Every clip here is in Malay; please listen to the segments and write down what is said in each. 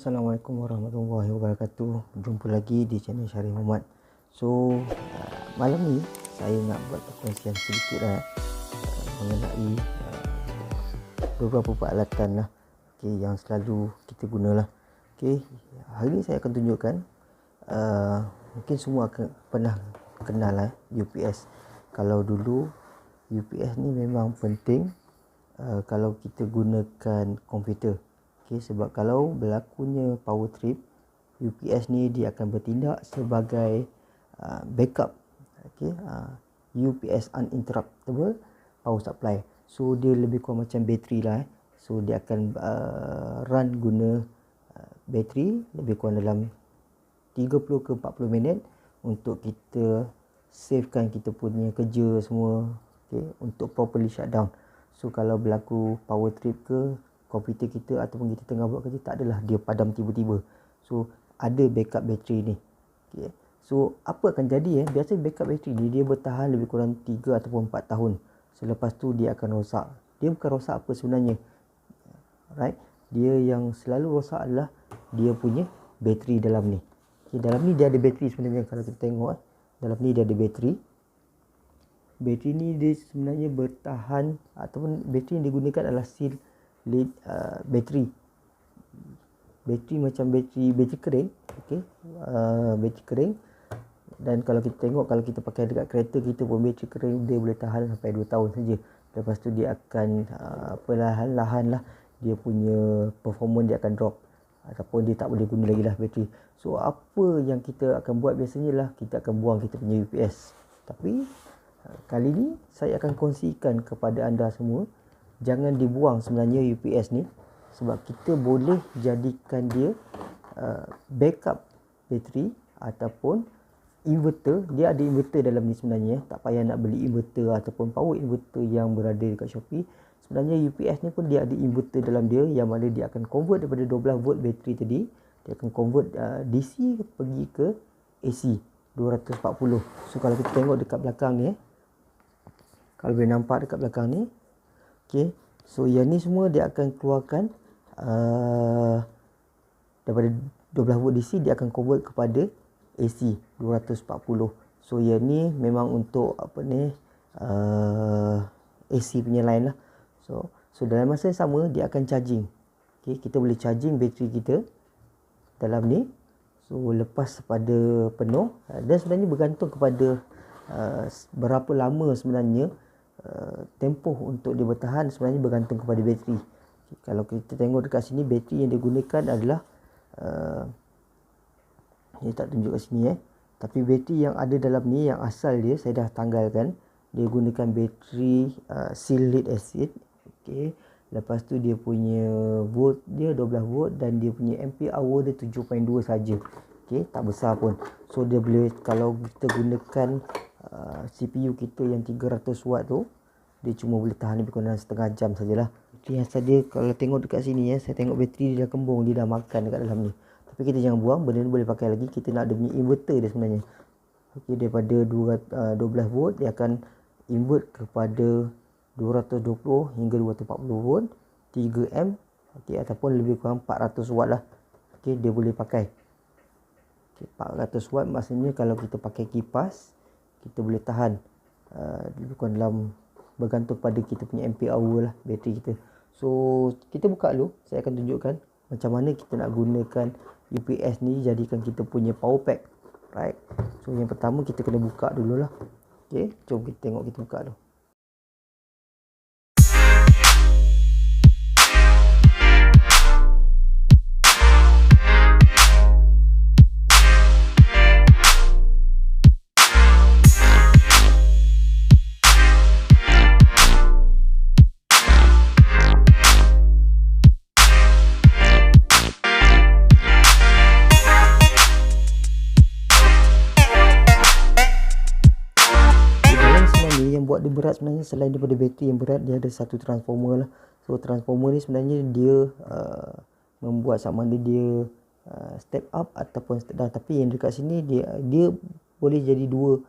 Assalamualaikum warahmatullahi wabarakatuh. Jumpa lagi di channel Syarif Muhammad. So malam ni saya nak buat perkongsian sedikit mengenai beberapa peralatan lah, yang selalu kita gunalah. Hari ni saya akan tunjukkan, mungkin semua akan pernah kenal UPS. Kalau dulu UPS ni memang penting kalau kita gunakan komputer. Sebab kalau berlakunya power trip, UPS ni dia akan bertindak sebagai backup. UPS uninterruptible power supply. So dia lebih kurang macam bateri lah. So dia akan run guna bateri lebih kurang dalam 30 ke 40 minit untuk kita savekan kita punya kerja semua, untuk properly shutdown. So kalau berlaku power trip ke komputer kita ataupun kita tengah buat kerja, tak adalah dia padam tiba-tiba. So ada backup bateri ni. So apa akan jadi biasa backup bateri ni dia bertahan lebih kurang 3 ataupun 4 tahun. Selepas tu dia akan rosak. Dia bukan rosak apa sebenarnya, right? Dia yang selalu rosak adalah dia punya bateri dalam ni. Dalam ni dia ada bateri sebenarnya. Kalau kita tengok dalam ni dia ada bateri. Bateri ni dia sebenarnya bertahan, ataupun bateri yang digunakan adalah seal lead bateri. Bateri macam bateri kering, bateri kering. Dan kalau kita tengok, kalau kita pakai dekat kereta kita pun bateri kering dia boleh tahan sampai 2 tahun saja. Lepas tu dia akan perlahan-lahan lah dia punya performance dia akan drop, ataupun dia tak boleh guna lagi lah bateri. So apa yang kita akan buat biasanya lah, kita akan buang kita punya UPS. Tapi kali ni saya akan kongsikan kepada anda semua, jangan dibuang sebenarnya UPS ni, sebab kita boleh jadikan dia backup bateri ataupun inverter. Dia ada inverter dalam ni sebenarnya. Tak payah nak beli inverter ataupun power inverter yang berada dekat Shopee. Sebenarnya UPS ni pun dia ada inverter dalam dia, yang mana dia akan convert daripada 12 volt bateri tadi, dia akan convert DC pergi ke AC 240. So kalau kita tengok dekat belakang ni, kalau boleh nampak dekat belakang ni, so yang ni semua dia akan keluarkan daripada 12 volt DC, dia akan convert kepada AC 240. So yang ni memang untuk AC punya line lah. So dalam masa yang sama dia akan charging. Kita boleh charging bateri kita dalam ni. So lepas pada penuh, dan sebenarnya bergantung kepada berapa lama sebenarnya tempoh untuk dia bertahan, sebenarnya bergantung kepada bateri. Kalau kita tengok dekat sini, bateri yang digunakan adalah dia tak tunjuk kat sini tapi bateri yang ada dalam ni, yang asal dia saya dah tanggalkan. Dia gunakan bateri seal lead acid. Lepas tu dia punya volt dia 12 volt dan dia punya ampere hour dia 7.2 saja. Tak besar pun. So dia boleh, kalau kita gunakan CPU kita yang 300 watt tu, dia cuma boleh tahan lebih kurang setengah jam sajalah. Yang saja kalau tengok dekat sini saya tengok bateri dia dah kembung, dia dah makan dekat dalam ni. Tapi kita jangan buang, benda ni boleh pakai lagi. Kita nak ada punya inverter dia sebenarnya. Daripada 12 volt dia akan invert kepada 220 hingga 240 volt, 3 amp, ataupun lebih kurang 400 watt lah. Dia boleh pakai. 400 watt maksudnya kalau kita pakai kipas, kita boleh tahan lebih kurang dalam, bergantung pada kita punya ampere hour lah bateri kita. So kita buka dulu, saya akan tunjukkan macam mana kita nak gunakan UPS ni jadikan kita punya power pack, right? So yang pertama kita kena buka dululah. Jom kita tengok, kita buka dulu. Buat dia berat sebenarnya, selain daripada bateri yang berat, dia ada satu transformer lah. So transformer ni sebenarnya dia membuat sama ada dia step up ataupun step down. Tapi yang dekat sini dia boleh jadi dua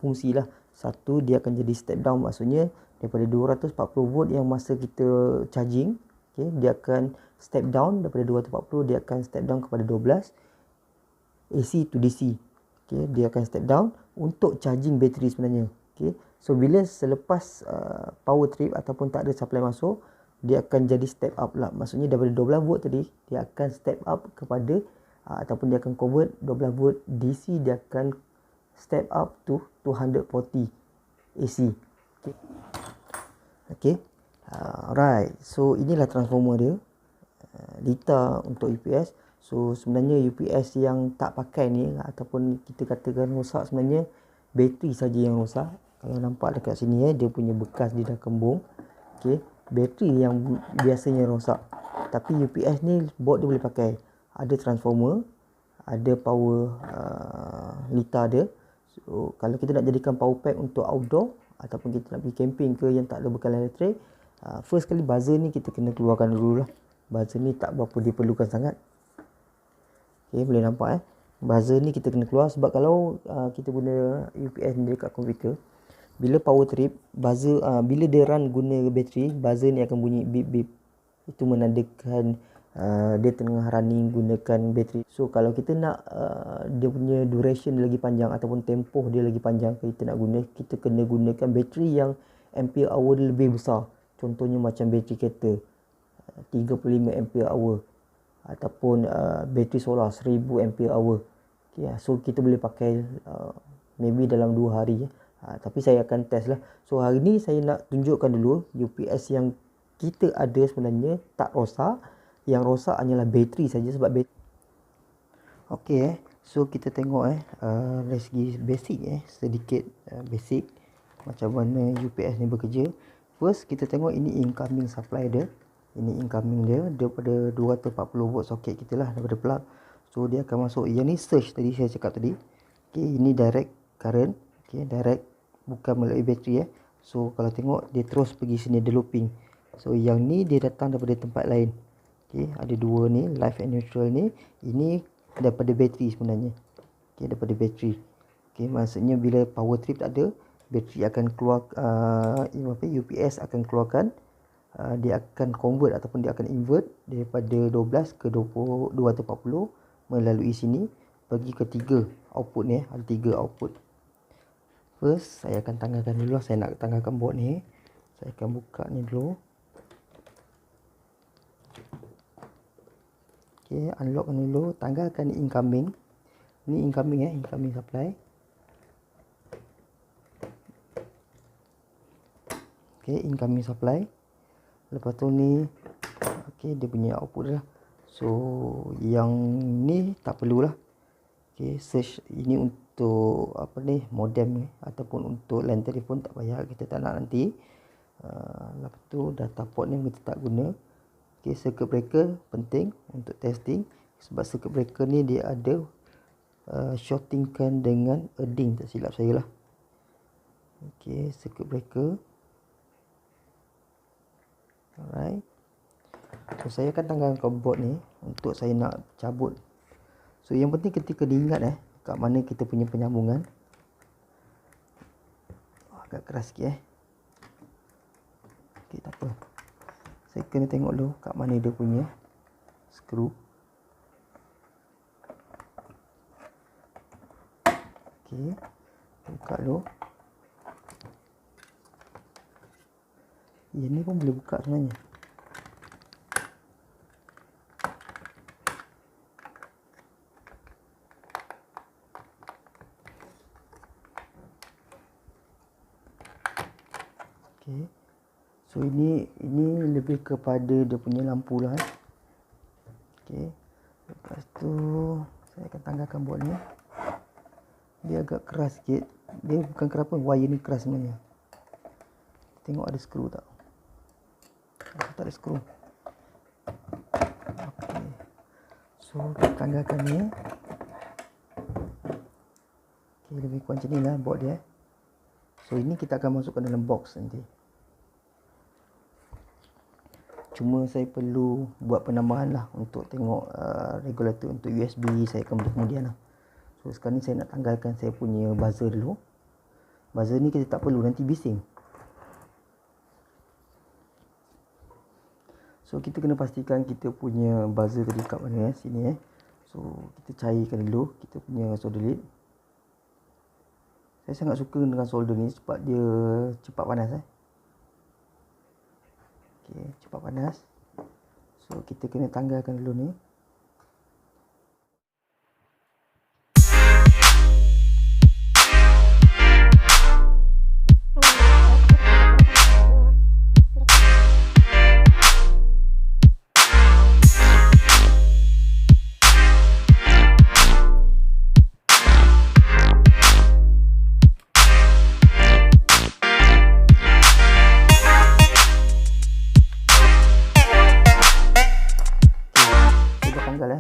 fungsi lah. Satu, dia akan jadi step down, maksudnya daripada 240 volt yang masa kita charging, Okay, dia akan step down daripada 240, dia akan step down kepada 12 AC to DC. Okay, dia akan step down untuk charging bateri sebenarnya. Okay, so bila selepas power trip ataupun tak ada supply masuk, dia akan jadi step up lah. Maksudnya daripada 12 volt tadi, dia akan step up kepada ataupun dia akan convert 12 volt DC, dia akan step up to 240 AC. Okay. Okay. Right. So inilah transformer dia. Lita untuk UPS. So sebenarnya UPS yang tak pakai ni ataupun kita katakan rosak, sebenarnya bateri saja yang rosak. Kalau nampak dekat sini dia punya bekas dia dah kembung. Okey, bateri yang biasanya rosak. Tapi UPS ni board dia boleh pakai. Ada transformer, ada power lita dia. So kalau kita nak jadikan power pack untuk outdoor ataupun kita nak pergi camping ke yang tak ada bekalan elektrik, first kali buzzer ni kita kena keluarkan dulu lah. Buzzer ni tak berapa diperlukan sangat. Okay, boleh nampak buzzer ni kita kena keluar, sebab kalau kita guna UPS ni dekat komputer, bila power trip, buzzer bila dia run guna bateri, buzzer ni akan bunyi beep beep. Itu menandakan dia tengah running gunakan bateri. So kalau kita nak dia punya duration lagi panjang ataupun tempoh dia lagi panjang, kita nak guna, kita kena gunakan bateri yang ampere hour dia lebih besar. Contohnya macam bateri kereta 35 ampere hour ataupun bateri solar 1000 ampere hour. Okay, so kita boleh pakai maybe dalam 2 hari. Tapi saya akan test lah. So hari ni saya nak tunjukkan dulu UPS yang kita ada sebenarnya tak rosak. Yang rosak hanyalah bateri saja, sebab bateri. Okey, so kita tengok dari segi basic sedikit basic macam mana UPS ni bekerja. First kita tengok ini incoming supply dia. Ini incoming dia daripada 240 volt soket kita lah, daripada plug. So dia akan masuk. Yang ni surge tadi saya cakap tadi. Okey, ini direct current. Okey, direct, bukan melalui bateri So kalau tengok dia terus pergi sini, dia looping. So yang ni dia datang daripada tempat lain. Okey, ada dua ni, live and neutral ni. Ini daripada bateri sebenarnya. Okey, daripada bateri. Okey, maksudnya bila power trip tak ada, bateri akan keluar, UPS akan keluarkan, dia akan convert ataupun dia akan invert daripada 12 ke 20, 240 melalui sini pergi ke 3 output ni. Ada 3 output. First saya akan tanggalkan dulu, saya nak tanggalkan board ni. Saya akan buka ni dulu. Okey, unlockkan dulu, tanggalkan incoming. Ni incoming incoming supply. Okey, incoming supply. Lepas tu ni okey, dia punya output lah. So yang ni tak perlulah. Okey, search ini untuk apa ni, modem ni ataupun untuk line telefon tak payah, kita tak nak nanti. Lepas tu data port ni kita tak guna. Okey, circuit breaker penting untuk testing, sebab circuit breaker ni dia ada shortingkan dengan earthing, tak silap saya lah. Okey, circuit breaker. Alright. So saya akan tanggalkan board ni untuk saya nak cabut. So yang penting ketika diingat kat mana kita punya penyambungan. Agak keras sikit Okey, tak apa. Saya kena tengok dulu kat mana dia punya skru. Okey, buka dulu. Yang ni pun boleh buka sebenarnya. Okey. So ini lebih kepada dia punya lampu lah. Okey. Lepas tu saya akan tanggalkan board ni. Dia agak keras sikit. Dia bukan kenapa wire ni keras sebenarnya. Tengok ada skru tak? Tak ada skru. Okey. So kita tanggalkan ni. Okey, lebih kurang macam ni lah board dia. So ini kita akan masukkan dalam box nanti. Cuma saya perlu buat penambahan lah untuk tengok regulator untuk USB. Saya akan buat kemudian lah. So sekarang ni saya nak tanggalkan saya punya buzzer dulu. Buzzer ni kita tak perlu, nanti bising. So kita kena pastikan kita punya buzzer tadi kat mana sini So kita cairkan dulu kita punya solder lead. Saya sangat suka dengan solder ni sebab dia cepat panas Okey, cepat panas. So kita kena tanggalkan dulu ni.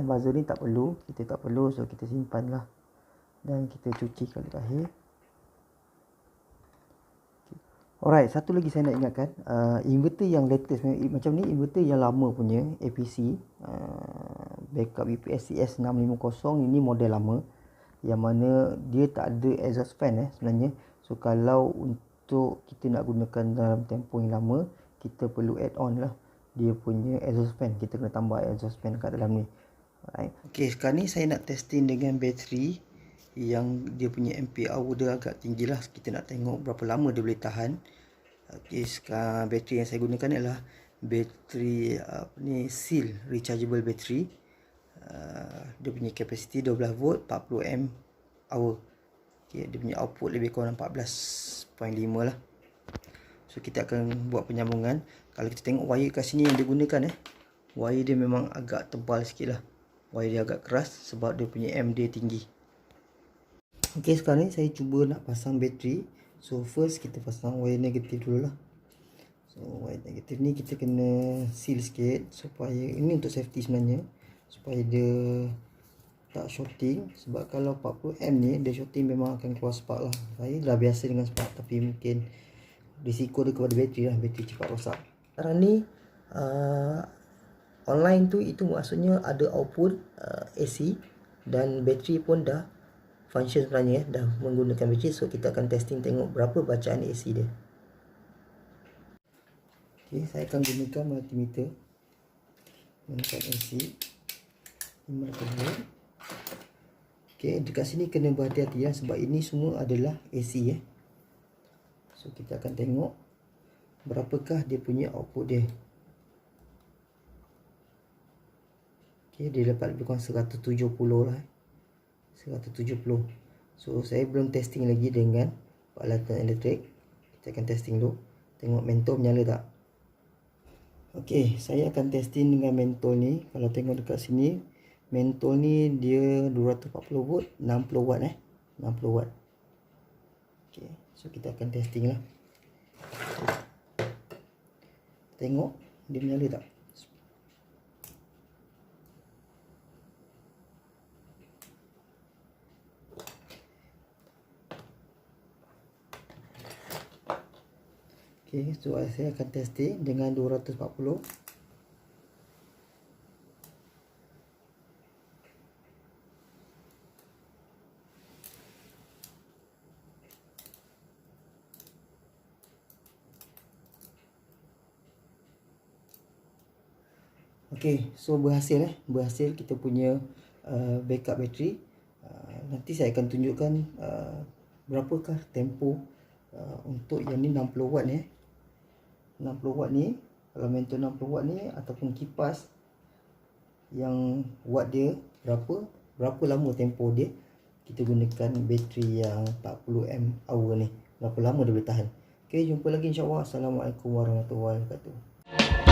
Buzzer ni kita tak perlu, so kita simpan lah dan kita cuci kali terakhir. Alright, satu lagi saya nak ingatkan, inverter yang latest macam ni, inverter yang lama punya APC backup UPS CS650 ini model lama yang mana dia tak ada exhaust fan sebenarnya. So kalau untuk kita nak gunakan dalam tempoh yang lama, kita perlu add on lah dia punya exhaust fan. Kita kena tambah exhaust fan kat dalam ni. Alright. Okay, sekarang ni saya nak testing dengan bateri yang dia punya ampere hour dia agak tinggi lah. Kita nak tengok berapa lama dia boleh tahan. Okay, sekarang bateri yang saya gunakan adalah bateri seal rechargeable battery. Dia punya kapasiti 12 volt 40 amp hour. Okay, dia punya output lebih kurang 14.5 lah. So kita akan buat penyambungan. Kalau kita tengok wire kat sini yang dia gunakan wire dia memang agak tebal sikit lah. Wire dia agak keras sebab dia punya amp dia tinggi. Ok, sekarang ni saya cuba nak pasang bateri. So first kita pasang wire negatif dulu lah. So wire negatif ni kita kena seal sikit supaya, ini untuk safety sebenarnya, supaya dia tak shorting. Sebab kalau 40 amp ni dia shorting memang akan keluar spark lah. Saya dah biasa dengan spark, tapi mungkin risiko dia kepada bateri lah, bateri cepat rosak. Sekarang ni online tu itu maksudnya ada output AC dan bateri pun dah function sebenarnya dah menggunakan bateri. So kita akan testing tengok berapa bacaan AC dia. Okay, saya akan gunakan multimeter menggunakan AC 500 volt. Okay, dekat sini kena berhati-hati sebab ini semua adalah AC So kita akan tengok berapakah dia punya output dia. Okay, dia dapat lebih kurang 170 lah. 170. So saya belum testing lagi dengan peralatan elektrik. Kita akan testing dulu. Tengok mentol menyala tak. Okay, saya akan testing dengan mentol ni. Kalau tengok dekat sini, mentol ni dia 240 volt 60 watt 60 watt. Okay, so kita akan testing lah. Tengok dia menyala tak. Okay, so saya akan testing dengan 240. Okay, so berhasil berhasil kita punya backup bateri. Nanti saya akan tunjukkan berapakah tempoh untuk yang ni 60 watt ni 60 watt ni, kalau mentol 60 watt ni ataupun kipas yang watt dia berapa lama tempoh dia kita gunakan bateri yang 40 amp hour ni, berapa lama dia boleh tahan. Okay, jumpa lagi insyaAllah. Assalamualaikum warahmatullahi wabarakatuh.